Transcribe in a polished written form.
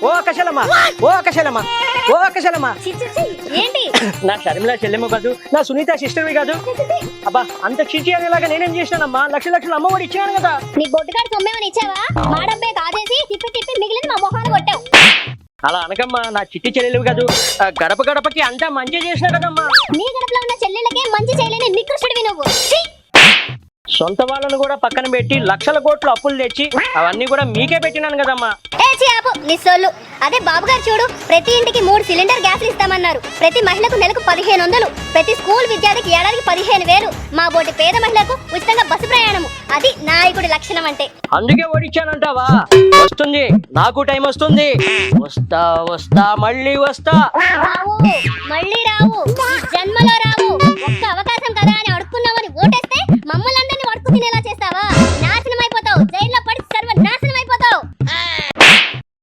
ఓ అక్కశలమ్మ ఓ అక్కశలమ్మ ఓ అక్కశలమ్మ ఏంటి నా షర్మిల చెల్లెమ్మ కాదు, నా సునీత సిస్టర్వి కాదు. అబ్బా అంత చీచి అనేలాగా నేనేం చేసినానమ్మా? లక్షలు అమ్మ ఒడి ఇచ్చాను కదా. నీ బొట్టుగాడు సొమ్మేమని ఇచ్చావా? మా డబ్బే కాజేసి తిప్పి తిప్పి మిగిలింది మా మొహాలు కొట్టావు. అలా అనకమ్మా, నా చిట్టి చెల్లెలు కాదు. గడప గడపకి అంతా మంచి చేసినా కదమ్మా. నీ గడపలో ఉన్న చెల్లెళ్ళకే మంచి చేయలేని నికృష్టుడివి నువ్వు. ఛీ! సొంత వాళ్ళను కూడా పక్కన పెట్టి లక్షల కోట్లు అప్పులు తెచ్చి అవన్నీ కూడా మీకే పెట్టినాను కదమ్మా. ఆపు నీ సొల్లు. అదే బాబు గారు చూడు, ప్రతి ఇంటికి 3 సిలిండర్ గ్యాస్లు ఇస్తామన్నారు. ప్రతి మహిళకు నెలకు 1500, ప్రతి స్కూల్ విద్యార్థికి ఏడాదికి 15,000. మా బోటి పేద మహిళకు ఉచితంగా బస్సు ప్రయాణము. అది నాయకుడి లక్షణం అంటే. అందుకే ఓడిచ్చానంటావా? వస్తుంది, నాకు టైం వస్తుంది. వస్తా వస్తా మళ్ళీ వస్తా. రావు, మళ్ళీ రావు, జన్మలో రావు.